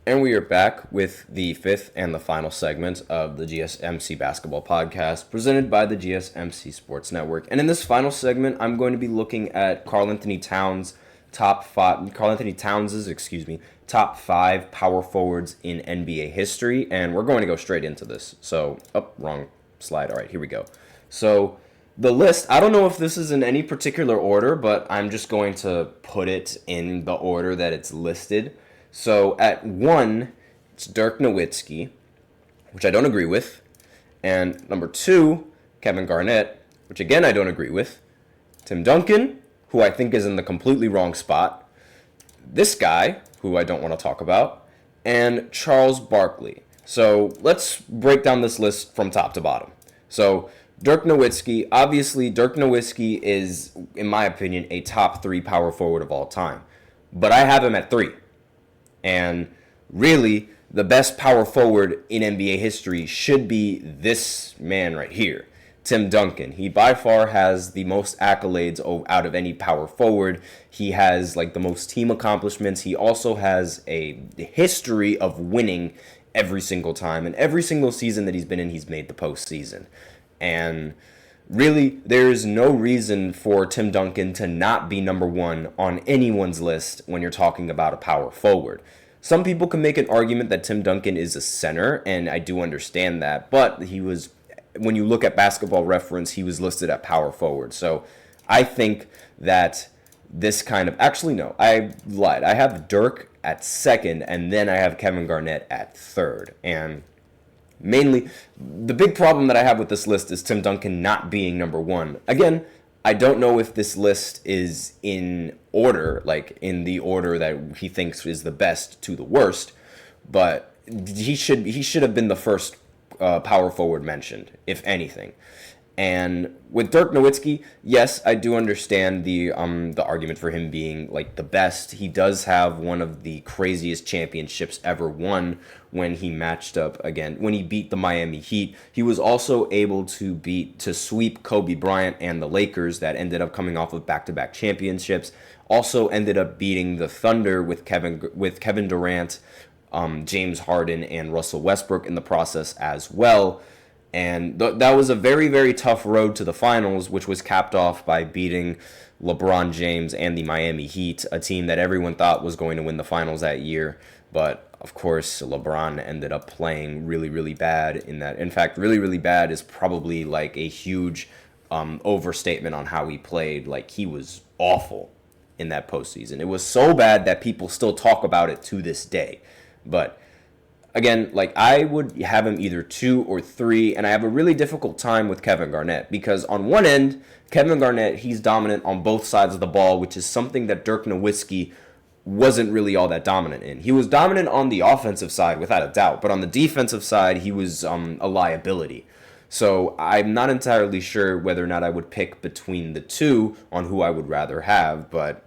And we are back with the fifth and the final segment of the GSMC Basketball Podcast, presented by the GSMC Sports Network. And in this final segment, I'm going to be looking at Karl-Anthony Towns' top five power forwards in NBA history, and we're going to go straight into this. So, wrong slide. All right, here we go. So, the list, I don't know if this is in any particular order, but I'm just going to put it in the order that it's listed. So at 1, it's Dirk Nowitzki, which I don't agree with. And number 2, Kevin Garnett, which again I don't agree with. Tim Duncan, who I think is in the completely wrong spot. This guy, who I don't want to talk about. And Charles Barkley. So let's break down this list from top to bottom. So Dirk Nowitzki, obviously Dirk Nowitzki is, in my opinion, a top 3 power forward of all time. But I have him at 3. And really, the best power forward in NBA history should be this man right here, Tim Duncan. He by far has the most accolades out of any power forward. He has the most team accomplishments. He also has a history of winning every single time. And every single season that he's been in, he's made the postseason. And really, there is no reason for Tim Duncan to not be number 1 on anyone's list when you're talking about a power forward. Some people can make an argument that Tim Duncan is a center, and I do understand that, but when you look at Basketball Reference, he was listed at power forward. So I think that actually no, I lied. I have Dirk at 2nd, and then I have Kevin Garnett at 3rd. And mainly, the big problem that I have with this list is Tim Duncan not being number 1. Again, I don't know if this list is in order, in the order that he thinks is the best to the worst, but he should have been the first power forward mentioned, if anything. And with Dirk Nowitzki, yes, I do understand the argument for him being the best. He does have one of the craziest championships ever won when he when he beat the Miami Heat. He was also able to sweep Kobe Bryant and the Lakers that ended up coming off of back-to-back championships. Also ended up beating the Thunder with Kevin Durant, James Harden, and Russell Westbrook in the process as well. And that was a very, very tough road to the finals, which was capped off by beating LeBron James and the Miami Heat, a team that everyone thought was going to win the finals that year. But, of course, LeBron ended up playing really, really bad in that. In fact, really, really bad is probably a huge overstatement on how he played. He was awful in that postseason. It was so bad that people still talk about it to this day. But again, I would have him either 2 or 3, and I have a really difficult time with Kevin Garnett because on one end, Kevin Garnett, he's dominant on both sides of the ball, which is something that Dirk Nowitzki wasn't really all that dominant in. He was dominant on the offensive side, without a doubt, but on the defensive side, he was a liability. So I'm not entirely sure whether or not I would pick between the two on who I would rather have, but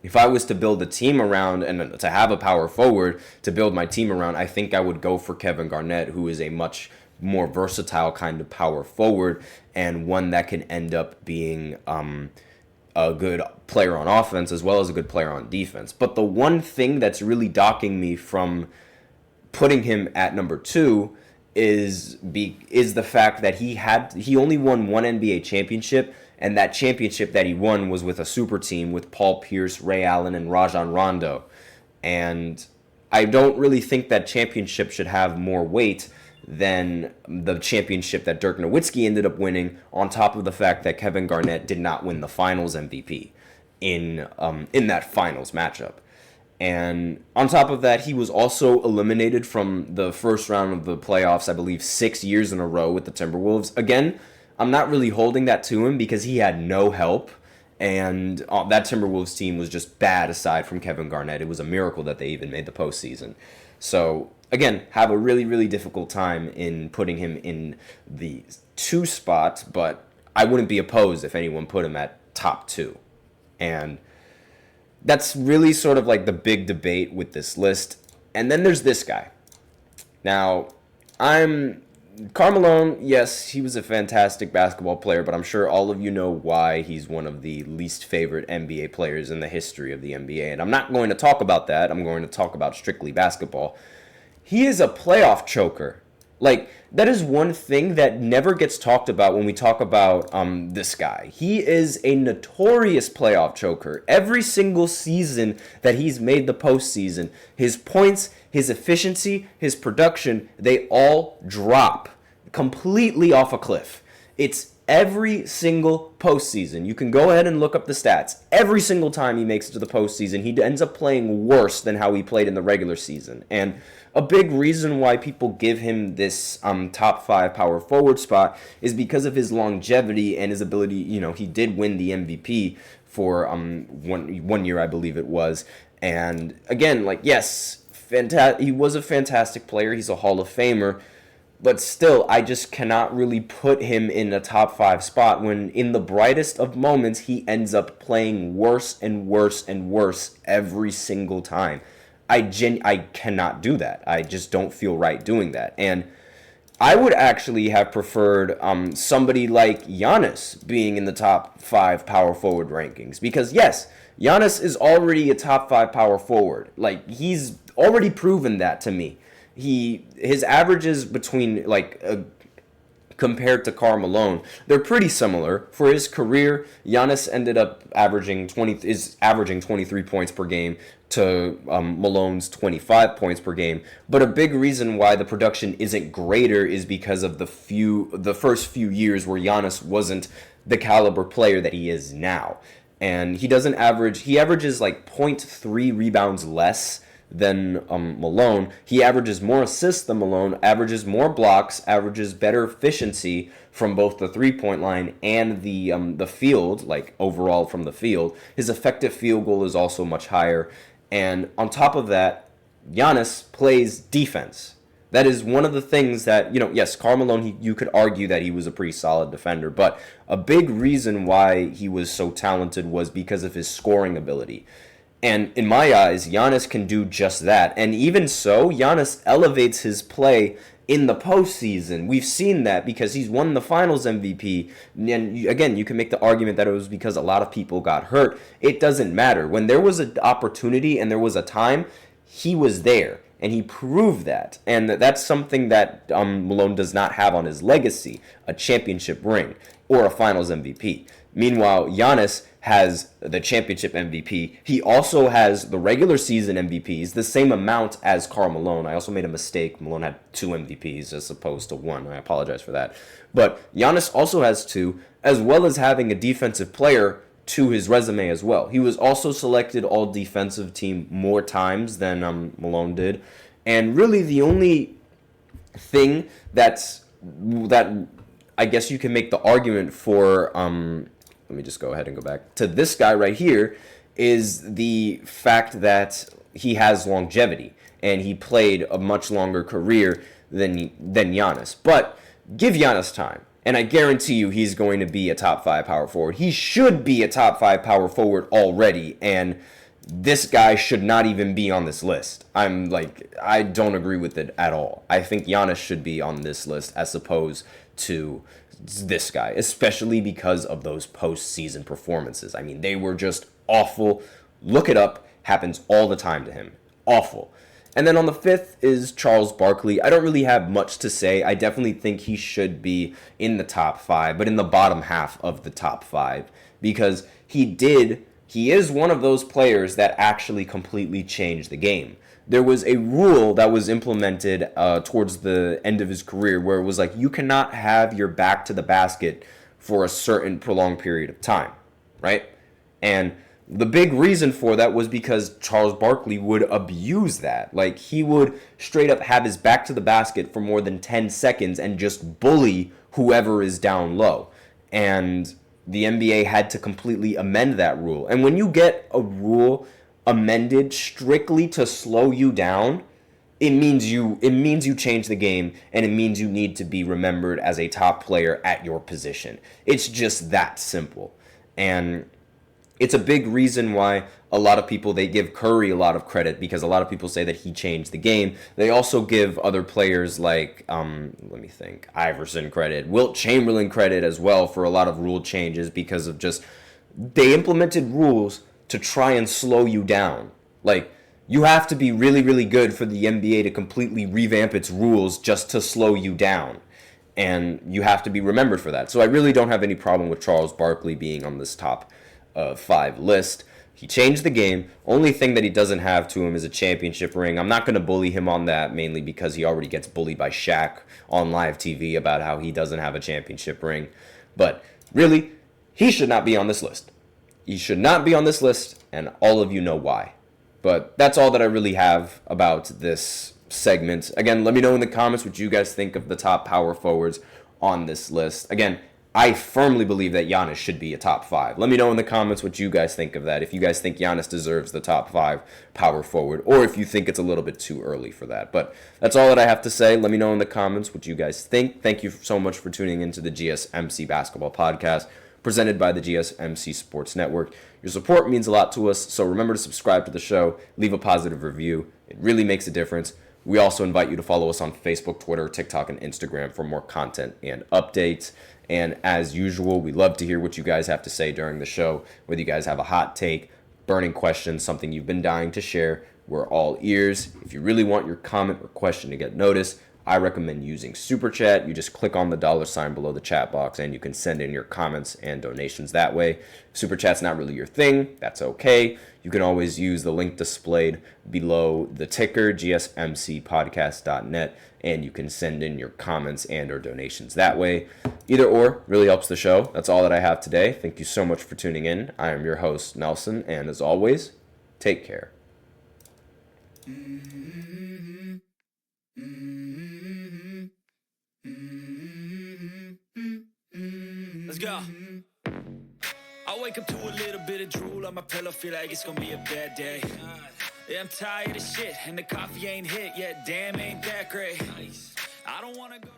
if I was to build a team around and to have a power forward to build my team around, I think I would go for Kevin Garnett, who is a much more versatile kind of power forward and one that can end up being a good player on offense as well as a good player on defense. But the one thing that's really docking me from putting him at number 2 is the fact that he only won one NBA championship. And that championship that he won was with a super team with Paul Pierce, Ray Allen, and Rajon Rondo. And I don't really think that championship should have more weight than the championship that Dirk Nowitzki ended up winning, on top of the fact that Kevin Garnett did not win the Finals MVP in that Finals matchup. And on top of that, he was also eliminated from the first round of the playoffs, I believe, 6 years in a row with the Timberwolves. Again, I'm not really holding that to him because he had no help, and that Timberwolves team was just bad aside from Kevin Garnett. It was a miracle that they even made the postseason. So, again, have a really, really difficult time in putting him in the 2 spot, but I wouldn't be opposed if anyone put him at top 2. And that's really sort of the big debate with this list. And then there's this guy. Now, I'm Karl Malone, yes, he was a fantastic basketball player, but I'm sure all of you know why he's one of the least favorite NBA players in the history of the NBA. And I'm not going to talk about that. I'm going to talk about strictly basketball. He is a playoff choker. Like, that is one thing that never gets talked about when we talk about this guy. He is a notorious playoff choker. Every single season that he's made the postseason, his points, his efficiency, his production, they all drop completely off a cliff. It's every single postseason. You can go ahead and look up the stats. Every single time he makes it to the postseason, he ends up playing worse than how he played in the regular season. And a big reason why people give him this top 5 power forward spot is because of his longevity and his ability. You know, he did win the MVP for one year, I believe it was. And again, like, yes, he was a fantastic player. He's a Hall of Famer. But still, I just cannot really put him in a top 5 spot when in the brightest of moments, he ends up playing worse and worse and worse every single time. I cannot do that. I just don't feel right doing that. And I would actually have preferred somebody like Giannis being in the top 5 power forward rankings. Because yes, Giannis is already a top 5 power forward. Like, he's already proven that to me. His averages between compared to Karl Malone, they're pretty similar. For his career, Giannis ended up averaging 23 points per game to Malone's 25 points per game. But a big reason why the production isn't greater is because of the first few years where Giannis wasn't the caliber player that he is now. And he averages like 0.3 rebounds less than Malone. He averages more assists than Malone, averages more blocks, averages better efficiency from both the three-point line and the field, like overall from the field. His effective field goal is also much higher. And on top of that, Giannis plays defense. That is one of the things that, yes, Karl Malone, you could argue that he was a pretty solid defender, but a big reason why he was so talented was because of his scoring ability. And in my eyes, Giannis can do just that. And even so, Giannis elevates his play in the postseason. We've seen that because he's won the Finals MVP. And again, you can make the argument that it was because a lot of people got hurt. It doesn't matter. When there was an opportunity and there was a time, he was there. And he proved that. And that's something that Malone does not have on his legacy, a championship ring or a Finals MVP. Meanwhile, Giannis has the championship MVP. He also has the regular season MVPs, the same amount as Karl Malone. I also made a mistake. Malone had 2 MVPs as opposed to 1. I apologize for that. But Giannis also has 2, as well as having a defensive player to his resume as well. He was also selected all defensive team more times than Malone did. And really the only thing that I guess you can make the argument for let me just go ahead and go back to this guy right here, is the fact that he has longevity and he played a much longer career than Giannis. But give Giannis time, and I guarantee you he's going to be a top 5 power forward. He should be a top 5 power forward already, and this guy should not even be on this list. I don't agree with it at all. I think Giannis should be on this list as opposed to this guy, especially because of those postseason performances. I mean, they were just awful. Look it up. Happens all the time to him. Awful. And then on the 5th is Charles Barkley. I don't really have much to say. I definitely think he should be in the top 5, but in the bottom half of the top 5, because he is one of those players that actually completely changed the game. There was a rule that was implemented towards the end of his career where it was like, you cannot have your back to the basket for a certain prolonged period of time, right? And the big reason for that was because Charles Barkley would abuse that. Like, he would straight up have his back to the basket for more than 10 seconds and just bully whoever is down low. And the NBA had to completely amend that rule. And when you get a rule amended strictly to slow you down, it means you change the game, and it means you need to be remembered as a top player at your position. It's just that simple. And It's a big reason why a lot of people, they give Curry a lot of credit because a lot of people say that he changed the game. They also give other players like let me think, Iverson credit, Wilt Chamberlain credit as well for a lot of rule changes because of just they implemented rules to try and slow you down. Like, you have to be really, really good for the NBA to completely revamp its rules just to slow you down. And you have to be remembered for that. So I really don't have any problem with Charles Barkley being on this top 5 list. He changed the game. Only thing that he doesn't have to him is a championship ring. I'm not going to bully him on that, mainly because he already gets bullied by Shaq on live TV about how he doesn't have a championship ring. But really, he should not be on this list. He should not be on this list, and all of you know why. But that's all that I really have about this segment. Again, let me know in the comments what you guys think of the top power forwards on this list. Again, I firmly believe that Giannis should be a top 5. Let me know in the comments what you guys think of that. If you guys think Giannis deserves the top 5 power forward, or if you think it's a little bit too early for that. But that's all that I have to say. Let me know in the comments what you guys think. Thank you so much for tuning into the GSMC Basketball Podcast, presented by the GSMC Sports Network. Your support means a lot to us, so remember to subscribe to the show, leave a positive review. It really makes a difference. We also invite you to follow us on Facebook, Twitter, TikTok, and Instagram for more content and updates. And as usual, we love to hear what you guys have to say during the show, whether you guys have a hot take, burning question, something you've been dying to share. We're all ears. If you really want your comment or question to get noticed, I recommend using Super Chat. You just click on the $ below the chat box and you can send in your comments and donations that way. If Super Chat's not really your thing, that's okay. You can always use the link displayed below the ticker, gsmcpodcast.net, and you can send in your comments and or donations that way. Either or really helps the show. That's all that I have today. Thank you so much for tuning in. I am your host, Nelson, and as always, take care. Let's go. I wake up to a little bit of drool on my pillow, feel like it's gonna be a bad day. Yeah, I'm tired of shit, and the coffee ain't hit yet. Damn, ain't that great. I don't wanna go.